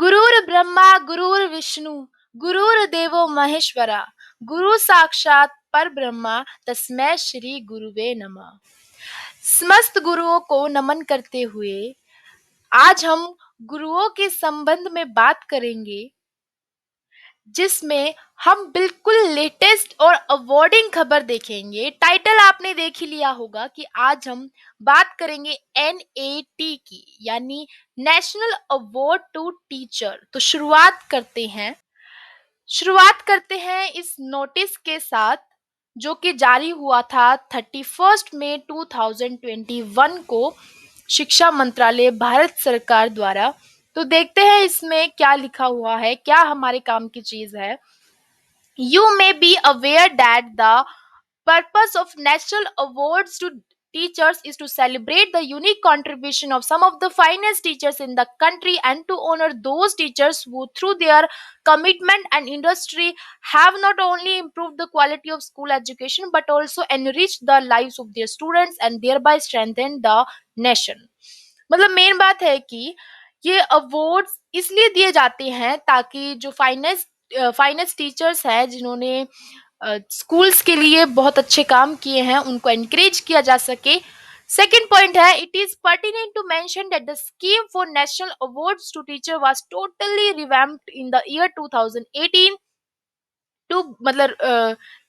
गुरुर् ब्रह्मा गुरुर्विष्णु गुरुर्देवो महेश्वरा गुरु साक्षात परब्रह्मा तस्मै श्री गुरुवे नमः। समस्त गुरुओं को नमन करते हुए आज हम गुरुओं के संबंध में बात करेंगे, जिसमें हम बिल्कुल लेटेस्ट और अवॉर्डिंग खबर देखेंगे। टाइटल आपने देख ही लिया होगा कि आज हम बात करेंगे एनएटी की, यानी नेशनल अवार्ड टू टीचर। तो शुरुआत करते हैं इस नोटिस के साथ, जो कि जारी हुआ था 31 मई 2021 को शिक्षा मंत्रालय भारत सरकार द्वारा। तो देखते हैं इसमें क्या लिखा हुआ है, क्या हमारे काम की चीज है। You may be aware that the purpose of national awards to teachers is to celebrate the unique contribution of some of the finest teachers in the country and to honor those teachers who through their commitment and industry have not only improved the quality of school education but also enriched the lives of their students and thereby strengthened the nation। मतलब main बात है कि ये awards इसलिए दिए जाते हैं ताकि जो फाइनेस्ट टीचर्स हैं, जिन्होंने स्कूल्स के लिए बहुत अच्छे काम किए हैं, उनको एनकरेज किया जा सके। सेकेंड पॉइंट है, it is pertinent to mention that the scheme for national awards to teacher was totally revamped in the year 2018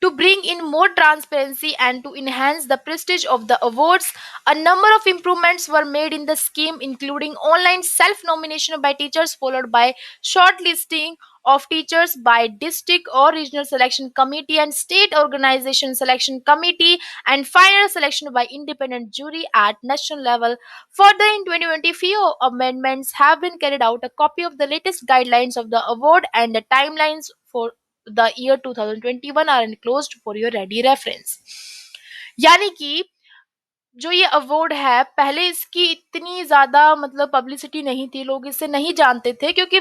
to bring in more transparency and to enhance the prestige of the awards. A number of improvements were made in the scheme, including online self nomination by teachers, followed by shortlisting of teachers by district or regional selection committee and state organization selection committee, and final selection by independent jury at national level. Further, in 2020, few amendments have been carried out. A copy of the latest guidelines of the award and the timelines for the year 2021 are enclosed for your ready reference। यानी कि जो ये award है, पहले इसकी इतनी ज्यादा मतलब पब्लिसिटी नहीं थी, लोग इसे नहीं जानते थे, क्योंकि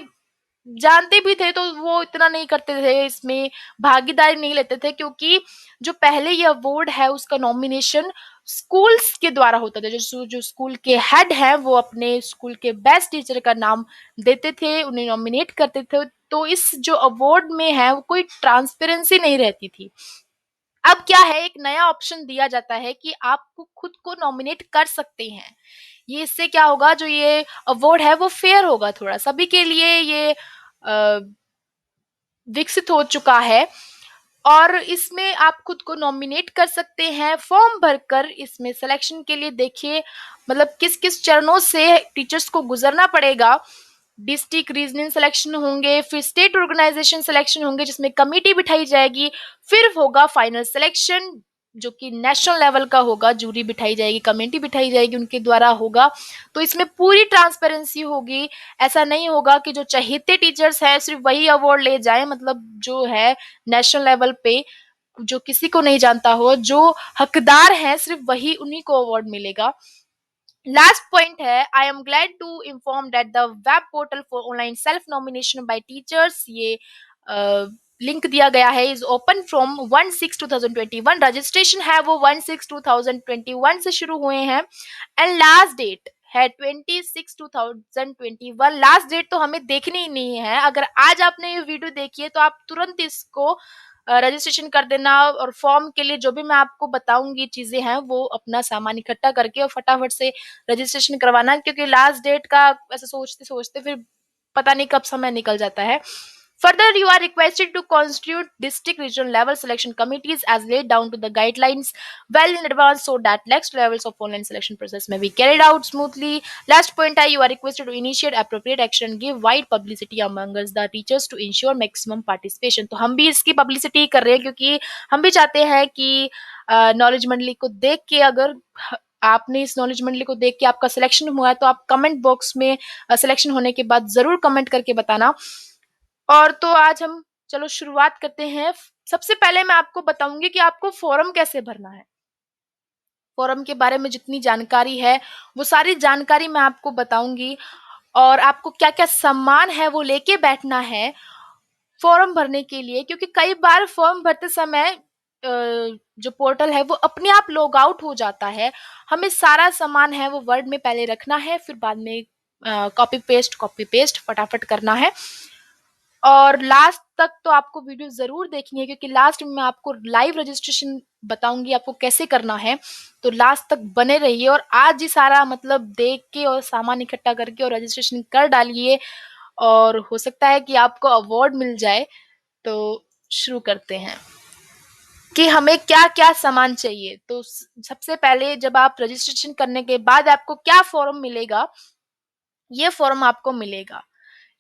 जानते भी थे तो वो इतना नहीं करते थे, इसमें भागीदारी नहीं लेते थे, क्योंकि जो पहले ये अवार्ड है उसका नॉमिनेशन स्कूल्स के द्वारा होता था। जो स्कूल के हेड हैं वो अपने स्कूल के बेस्ट टीचर का नाम देते थे, उन्हें नॉमिनेट करते थे। तो इस जो अवार्ड में है वो कोई ट्रांसपेरेंसी नहीं रहती थी। अब क्या है, एक नया ऑप्शन दिया जाता है कि आप खुद को नॉमिनेट कर सकते हैं। ये इससे क्या होगा, जो ये अवार्ड है वो फेयर होगा, थोड़ा सभी के लिए ये विकसित हो चुका है। और इसमें आप खुद को नॉमिनेट कर सकते हैं फॉर्म भरकर। इसमें सिलेक्शन के लिए देखिए मतलब किस किस चरणों से टीचर्स को गुजरना पड़ेगा। डिस्ट्रिक्ट रीजनल सिलेक्शन होंगे, फिर स्टेट ऑर्गेनाइजेशन सिलेक्शन होंगे जिसमें कमेटी बिठाई जाएगी, फिर होगा फाइनल सिलेक्शन जो कि नेशनल लेवल का होगा, जूरी बिठाई जाएगी, कमेटी बिठाई जाएगी, उनके द्वारा होगा। तो इसमें पूरी ट्रांसपेरेंसी होगी। ऐसा नहीं होगा कि जो चहेते टीचर्स हैं सिर्फ वही अवार्ड ले जाएं, मतलब जो है नेशनल लेवल पे जो किसी को नहीं जानता हो, जो हकदार हैं सिर्फ वही उन्हीं को अवार्ड मिलेगा। लास्ट पॉइंट है, I am glad to inform that the web portal for online self nomination by teachers, ये लिंक दिया गया है, इज ओपन फ्रॉम 1/6/2021। रजिस्ट्रेशन है वो 1/6/2021 से शुरू हुए हैं एंड लास्ट डेट है 26/6/2021। लास्ट डेट तो हमें देखनी ही नहीं है। अगर आज आपने ये वीडियो देखी है तो आप तुरंत इसको रजिस्ट्रेशन कर देना, और फॉर्म के लिए जो भी मैं आपको बताऊंगी चीजें हैं वो अपना सामान इकट्ठा करके और फटाफट से रजिस्ट्रेशन करवाना, क्योंकि लास्ट डेट का ऐसे सोचते सोचते फिर पता नहीं कब समय निकल जाता है। Further, you are requested to constitute district regional level selection committees as laid down to the guidelines well in advance so that next levels of online selection process may be carried out smoothly. Last point है, you are requested to initiate appropriate action and give wide publicity among us the teachers to ensure maximum participation। तो हम भी इसकी publicity कर रहे हैं क्योंकि हम भी चाहते हैं कि नॉलेज मंडली को देख के, अगर आपने इस नॉलेज मंडली को देख के आपका सिलेक्शन हुआ है तो आप कमेंट बॉक्स में सिलेक्शन होने के बाद जरूर कमेंट करके बताना। और तो आज हम चलो शुरुआत करते हैं। सबसे पहले मैं आपको बताऊंगी कि आपको फॉर्म कैसे भरना है। फॉर्म के बारे में जितनी जानकारी है वो सारी जानकारी मैं आपको बताऊंगी, और आपको क्या क्या सामान है वो लेके बैठना है फॉर्म भरने के लिए, क्योंकि कई बार फॉर्म भरते समय जो पोर्टल है वो अपने आप लॉग आउट हो जाता है। हमें सारा सामान है वो वर्ड में पहले रखना है, फिर बाद में कॉपी पेस्ट फटाफट करना है। और लास्ट तक तो आपको वीडियो ज़रूर देखनी है, क्योंकि लास्ट में मैं आपको लाइव रजिस्ट्रेशन बताऊँगी आपको कैसे करना है। तो लास्ट तक बने रहिए और आज ही सारा मतलब देख के और सामान इकट्ठा करके और रजिस्ट्रेशन कर डालिए, और हो सकता है कि आपको अवार्ड मिल जाए। तो शुरू करते हैं कि हमें क्या-क्या सामान चाहिए। तो सबसे पहले जब आप रजिस्ट्रेशन करने के बाद आपको क्या फॉर्म मिलेगा, ये फॉर्म आपको मिलेगा।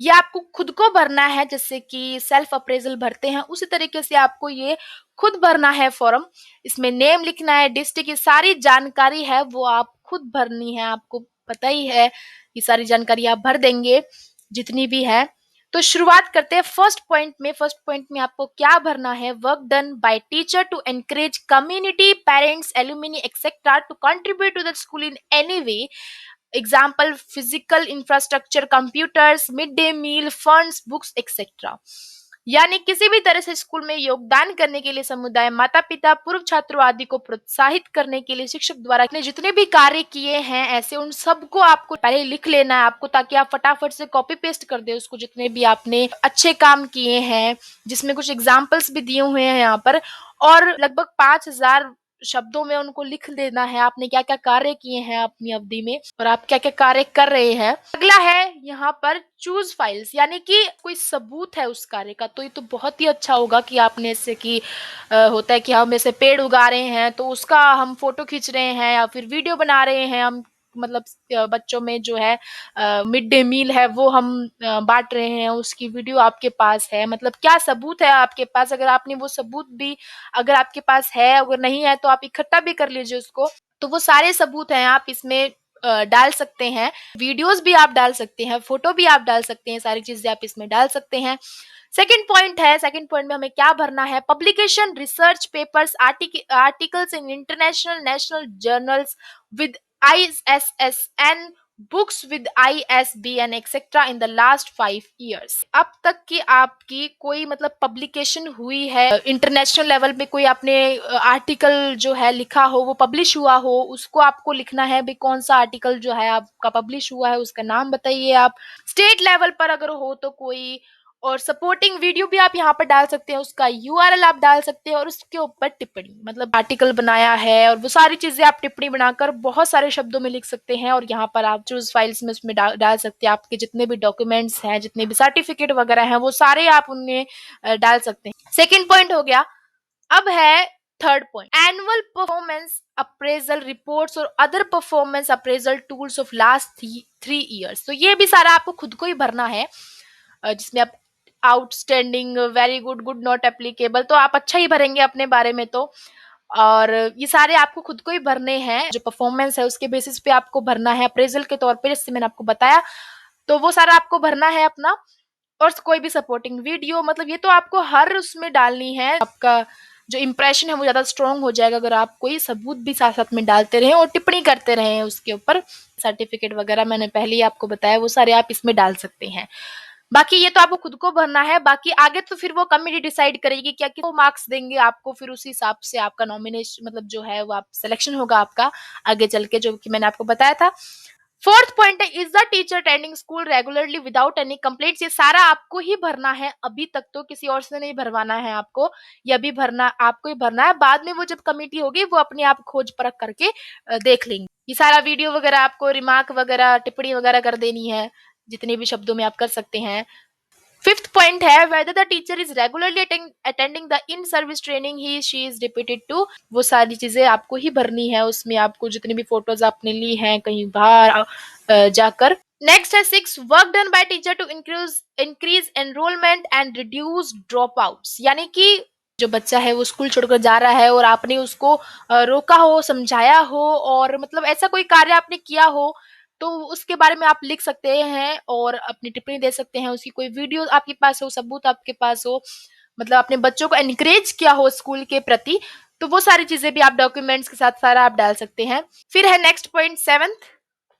ये आपको खुद को भरना है, जैसे कि सेल्फ अप्रेज़ल भरते हैं, उसी तरीके से आपको ये खुद भरना है फॉर्म। इसमें नेम लिखना है, डिस्ट्रिक्ट की सारी जानकारी है वो आप खुद भरनी है, आपको पता ही है, ये सारी जानकारी आप भर देंगे, जितनी भी है। तो शुरुआत करते हैं फर्स्ट पॉइंट में आपको क्या भरना है, work done by teacher to encourage community, parents, alumni etcetera to contribute to the school in any way. Example physical infrastructure, computers, mid day meal, funds, books etcetera. यानी किसी भी तरह से स्कूल में योगदान करने के लिए समुदाय, माता पिता, पूर्व छात्रों आदि को प्रोत्साहित करने के लिए शिक्षक द्वारा ने जितने भी कार्य किए हैं ऐसे, उन सबको आपको पहले लिख लेना है आपको, ताकि आप फटाफट से कॉपी पेस्ट कर दे उसको, जितने भी आपने अच्छे काम किए हैं, जिसमें कुछ एग्जाम्पल्स भी दिए हुए हैं यहाँ पर। और लगभग 5,000 शब्दों में उनको लिख देना है आपने क्या-क्या कार्य किए हैं अपनी अवधि में और आप क्या-क्या कार्य कर रहे हैं। अगला है यहाँ पर चूज़ फाइल्स, यानी कि कोई सबूत है उस कार्य का, तो ये तो बहुत ही अच्छा होगा कि आपने जैसे कि होता है कि हम ऐसे पेड़ उगा रहे हैं तो उसका हम फ़ोटो खींच रहे हैं या फिर वीडियो बना रहे हैं हम, मतलब बच्चों में जो है मिड डे मील है वो हम बाँट रहे हैं, उसकी वीडियो आपके पास है। मतलब क्या सबूत है आपके पास, अगर आपने वो सबूत भी अगर आपके पास है, अगर नहीं है तो आप इकट्ठा भी कर लीजिए उसको। तो वो सारे सबूत हैं आप इसमें डाल सकते हैं। वीडियोज़ भी आप डाल सकते हैं, फ़ोटो भी आप डाल सकते हैं, सारी चीज़ें आप इसमें डाल सकते हैं। सेकंड पॉइंट में हमें क्या भरना है, publication, research papers, articles in international, national journals with ISSN, books with ISBN etcetera in the last 5 years. अब तक की आपकी कोई मतलब पब्लिकेशन हुई है, इंटरनेशनल लेवल पे कोई आपने आर्टिकल जो है लिखा हो, वो पब्लिश हुआ हो, उसको आपको लिखना है भी कौन सा आर्टिकल जो है आपका पब्लिश हुआ है, उसका नाम बताइए आप। स्टेट लेवल पर अगर हो तो कोई, और सपोर्टिंग वीडियो भी आप यहाँ पर डाल सकते हैं, उसका यूआरएल आप डाल सकते हैं और उसके ऊपर टिप्पणी, मतलब आर्टिकल बनाया है और वो सारी चीज़ें आप टिप्पणी बनाकर बहुत सारे शब्दों में लिख सकते हैं और यहाँ पर आप चूज़ फाइल्स में उसमें डाल सकते हैं। आपके जितने भी डॉक्यूमेंट्स हैं, जितने भी सर्टिफिकेट वगैरह हैं, वो सारे आप उनमें डाल सकते हैं। सेकंड पॉइंट हो गया। अब है third point, annual performance appraisal reports और other performance appraisal tools of last 3 years. तो ये भी सारा आपको खुद को ही भरना है, जिसमें आप outstanding, very good, good not applicable, तो आप अच्छा ही भरेंगे अपने बारे में तो। और ये सारे आपको खुद को ही भरने हैं, जो परफॉर्मेंस है उसके बेसिस पे आपको भरना है अप्रेजल के तौर पे, जैसे मैंने आपको बताया। तो वो सारा आपको भरना है अपना, और कोई भी सपोर्टिंग वीडियो, मतलब ये तो आपको हर उसमें डालनी है। आपका जो इम्प्रेशन है वो ज़्यादा स्ट्रॉन्ग हो जाएगा अगर आप कोई सबूत भी साथ-साथ में डालते रहें और टिप्पणी करते रहें उसके ऊपर। सर्टिफिकेट वगैरह मैंने पहले ही आपको बताया, वो सारे आप इसमें डाल सकते हैं। बाकी ये तो आपको खुद को भरना है, बाकी आगे तो फिर वो कमिटी डिसाइड करेगी क्या कि वो मार्क्स देंगे आपको, फिर उसी हिसाब से आपका नॉमिनेशन मतलब जो है वो आप सिलेक्शन होगा आपका आगे चल के, जो कि मैंने आपको बताया था। फोर्थ पॉइंट है, is the teacher attending school regularly without any complaints. ये सारा आपको ही भरना है, अभी तक तो किसी और से नहीं भरवाना है आपको, ये अभी भरना आपको ही भरना है। बाद में वो जब कमेटी होगी वो अपने आप खोज परख करके देख लेंगे। ये सारा वीडियो वगैरह आपको रिमार्क वगैरह टिप्पणी वगैरह कर देनी है, जितने भी शब्दों में आप कर सकते हैं। फिफ्थ पॉइंट है, whether the teacher is regularly attending the in service training he she is repeated to. वो सारी चीजें आपको ही भरनी है, उसमें आपको जितनी भी फोटोज आपने ली हैं कहीं बाहर जाकर। नेक्स्ट है six, work done by teacher to increase enrolment and reduce dropouts. यानी कि जो बच्चा है वो स्कूल छोड़कर जा रहा है और आपने उसको रोका हो, समझाया हो, और मतलब ऐसा कोई कार्य आपने किया हो, तो उसके बारे में आप लिख सकते हैं और अपनी टिप्पणी दे सकते हैं। उसकी कोई वीडियो आपके पास हो, सबूत आपके पास हो, मतलब अपने बच्चों को एनकरेज किया हो स्कूल के प्रति, तो वो सारी चीजें भी आप डॉक्यूमेंट्स के साथ सारा आप डाल सकते हैं। फिर है next point seventh,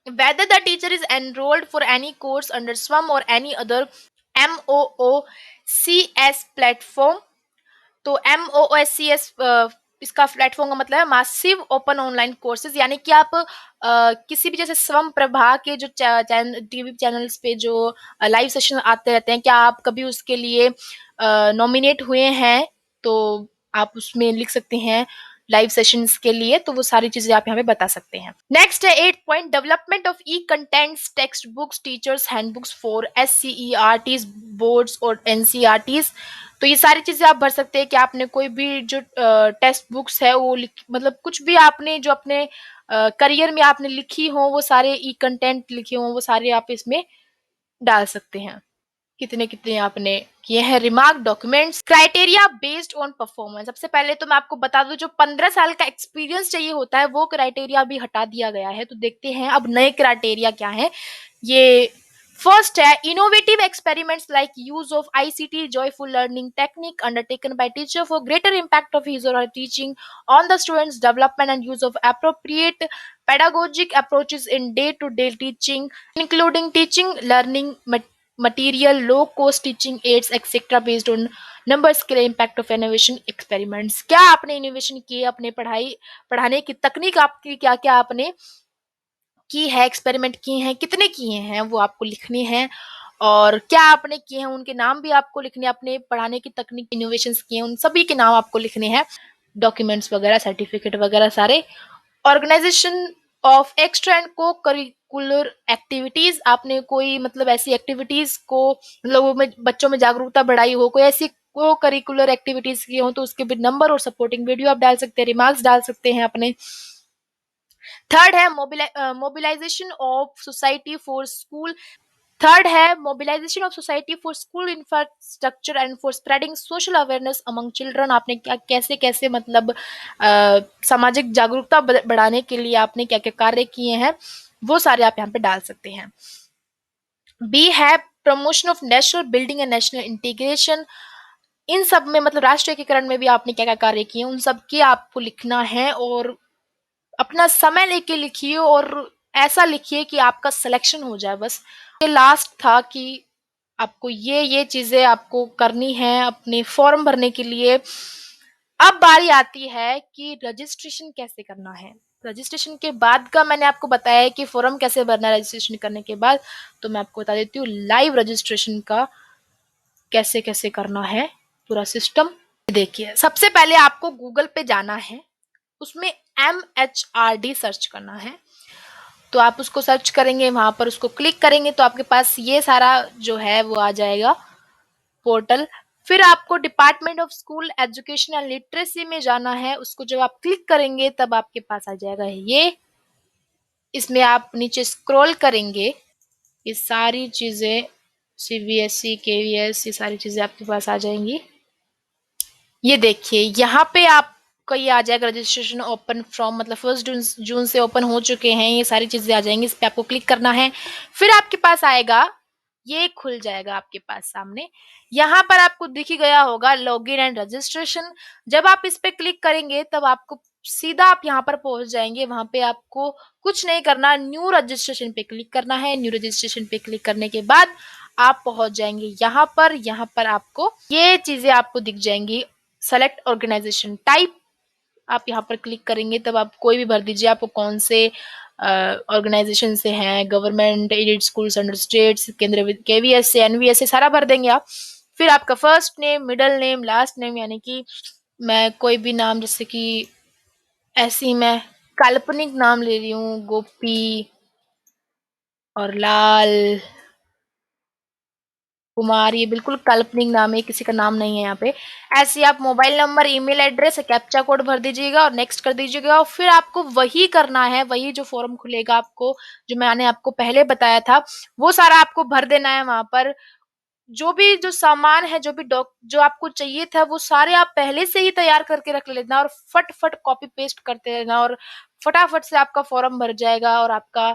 whether the teacher is enrolled for any course under SWAM or any other MOOCS platform। तो MOOCS इसका प्लेटफॉर्म का मतलब है मासिव ओपन ऑनलाइन कोर्सेज, यानी कि आप किसी भी जैसे स्वयं प्रभा के जो टीवी चैनल्स पे जो लाइव सेशन आते रहते हैं, क्या आप कभी उसके लिए नॉमिनेट हुए हैं, तो आप उसमें लिख सकते हैं लाइव सेशंस के लिए, तो वो सारी चीजें आप यहाँ पे बता सकते हैं। नेक्स्ट है 8 point, development of E contents, text books, teachers handbooks for SCERTs boards और NCERTs। तो ये सारी चीजें आप भर सकते हैं कि आपने कोई भी जो टेक्स्ट बुक्स है वो मतलब कुछ भी आपने जो अपने करियर में आपने लिखी हो, वो सारे ई कंटेंट लिखे हो, वो सारे आप इसमें डाल सकते हैं। कितने कितने आपने किए हैं। Remark documents, criteria based on performance. सबसे पहले तो मैं आपको बता दूं, जो 15 साल का एक्सपीरियंस चाहिए होता है वो क्राइटेरिया भी हटा दिया गया है। तो देखते हैं अब नए क्राइटेरिया क्या है। ये फर्स्ट है innovative experiments like use of ICT joyful learning technique undertaken by teacher for greater impact of his और हर teaching on the students development and use of appropriate pedagogic approaches in day-to-day teaching, including teaching learning material, low cost teaching aids etc based on number scale impact of innovation experiments। क्या आपने innovation किए, अपने पढ़ाई पढ़ाने की तकनीक आपकी क्या क्या आपने की है, एक्सपेरिमेंट किए हैं, कितने किए हैं, वो आपको लिखने हैं। और क्या आपने किए हैं उनके नाम भी आपको लिखने हैं। अपने पढ़ाने की तकनीक इनोवेशंस किए हैं उन सभी के नाम आपको लिखने हैं। डॉक्यूमेंट्स वगैरह, सर्टिफिकेट वगैरह सारे। ऑर्गेनाइजेशन ऑफ एक्स्ट्रा एंड को करिकुलर एक्टिविटीज, आपने कोई मतलब ऐसी एक्टिविटीज को लोगों में, बच्चों में जागरूकता बढ़ाई हो, कोई ऐसी को करिकुलर एक्टिविटीज की हो, तो उसके भी नंबर और सपोर्टिंग वीडियो आप डाल सकते हैं, रिमार्क्स डाल सकते हैं अपने। थर्ड है mobilisation of society for school. Third है mobilisation of society for school infrastructure and for spreading social awareness among children. आपने क्या कैसे कैसे मतलब सामाजिक जागरूकता बढ़ाने के लिए आपने क्या क्या कार्य किए हैं, वो सारे आप यहाँ पे डाल सकते हैं। बी है promotion of national building and national integration. इन सब में मतलब राष्ट्रीय एकीकरण में भी आपने क्या क्या कार्य किए, उन सब की आपको लिखना है। और अपना समय लेके लिखिए और ऐसा लिखिए कि आपका सिलेक्शन हो जाए बस। ये लास्ट था कि आपको ये चीजें आपको करनी है अपने फॉर्म भरने के लिए। अब बारी आती है कि रजिस्ट्रेशन कैसे करना है। रजिस्ट्रेशन के बाद का मैंने आपको बताया है कि फॉर्म कैसे भरना है रजिस्ट्रेशन करने के बाद। तो मैं आपको बता देती हूँ लाइव रजिस्ट्रेशन का कैसे कैसे करना है पूरा सिस्टम। देखिए सबसे पहले आपको गूगल पे जाना है, उसमें MHRD सर्च करना है। तो आप उसको सर्च करेंगे, वहां पर उसको क्लिक करेंगे तो आपके पास ये सारा जो है वो आ जाएगा पोर्टल। फिर आपको department of school education and literacy में जाना है। उसको जब आप क्लिक करेंगे तब आपके पास आ जाएगा ये। इसमें आप नीचे स्क्रॉल करेंगे, ये सारी चीजें CBSE KVS ये सारी चीजें आपके पास आ जाएंगी। ये देखिए यहाँ पे आपका ये आ जाएगा रजिस्ट्रेशन ओपन फ्रॉम, मतलब 1 जून से ओपन हो चुके हैं, ये सारी चीजें आ जाएंगी। इस पे आपको क्लिक करना है। फिर आपके पास आएगा, ये खुल जाएगा आपके पास सामने। यहाँ पर आपको दिख ही गया होगा लॉगिन एंड रजिस्ट्रेशन। जब आप इस पे क्लिक करेंगे तब आपको सीधा आप यहाँ पर पहुंच जाएंगे। वहां पे आपको कुछ नहीं करना, न्यू रजिस्ट्रेशन पे क्लिक करना है। न्यू रजिस्ट्रेशन पे क्लिक करने के बाद आप पहुंच जाएंगे यहाँ पर। यहाँ पर आपको ये चीजें आपको दिख जाएंगी। सेलेक्ट ऑर्गेनाइजेशन टाइप, आप यहाँ पर क्लिक करेंगे तब आप कोई भी भर दीजिए आपको कौन से ऑर्गेनाइजेशन से हैं, government aided schools under states, केंद्र KVS से, NVS से, सारा भर देंगे आप। फिर आपका first name, middle name, last name, यानी कि मैं कोई भी नाम, जैसे कि ऐसे ही मैं काल्पनिक नाम ले रही हूँ, गोपी और लाल कुमार, ये बिल्कुल काल्पनिक नाम है, किसी का नाम नहीं है यहाँ पे। ऐसे ही आप mobile number, email address, captcha code भर दीजिएगा और नेक्स्ट कर दीजिएगा। और फिर आपको वही करना है, वही जो फॉर्म खुलेगा आपको, जो मैंने आपको पहले बताया था, वो सारा आपको भर देना है वहां पर। जो भी जो सामान है, जो भी जो आपको चाहिए था, वो सारे आप पहले से ही तैयार करके रख लेना और फट फट कॉपी पेस्ट करते रहना और फटाफट से आपका फॉर्म भर जाएगा और आपका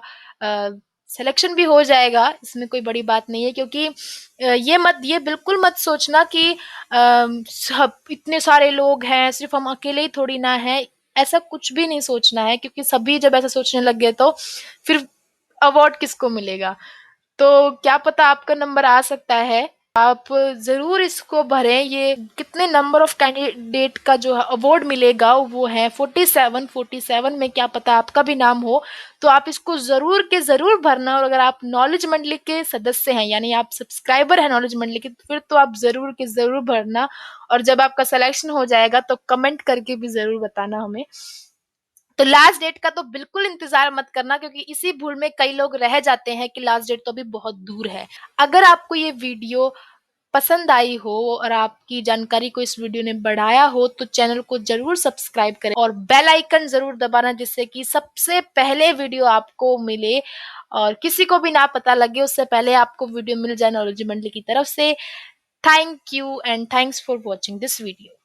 सिलेक्शन भी हो जाएगा। इसमें कोई बड़ी बात नहीं है, क्योंकि ये बिल्कुल मत सोचना कि सब इतने सारे लोग हैं, सिर्फ हम अकेले ही थोड़ी ना है। ऐसा कुछ भी नहीं सोचना है, क्योंकि सभी जब ऐसा सोचने लग गए तो फिर अवार्ड किसको मिलेगा। तो क्या पता आपका नंबर आ सकता है। आप ज़रूर इसको भरें। ये कितने नंबर ऑफ कैंडिडेट का जो है अवार्ड मिलेगा वो है 47। 47 में क्या पता आपका भी नाम हो। तो आप इसको ज़रूर के ज़रूर भरना, और अगर आप नॉलेज मंडली के सदस्य हैं यानी आप सब्सक्राइबर हैं नॉलेज मंडली के, तो फिर तो आप ज़रूर के ज़रूर भरना। और जब आपका सिलेक्शन हो जाएगा तो कमेंट करके भी ज़रूर बताना हमें। तो लास्ट डेट का तो बिल्कुल इंतज़ार मत करना, क्योंकि इसी भूल में कई लोग रह जाते हैं कि लास्ट डेट तो अभी बहुत दूर है। अगर आपको ये वीडियो पसंद आई हो और आपकी जानकारी को इस वीडियो ने बढ़ाया हो, तो चैनल को ज़रूर सब्सक्राइब करें और बेल आइकन ज़रूर दबाना, जिससे कि सबसे पहले वीडियो आपको मिले और किसी को भी ना पता लगे, उससे पहले आपको वीडियो मिल जाए नॉलेज मंडली की तरफ से। Thank you and thanks for watching this video.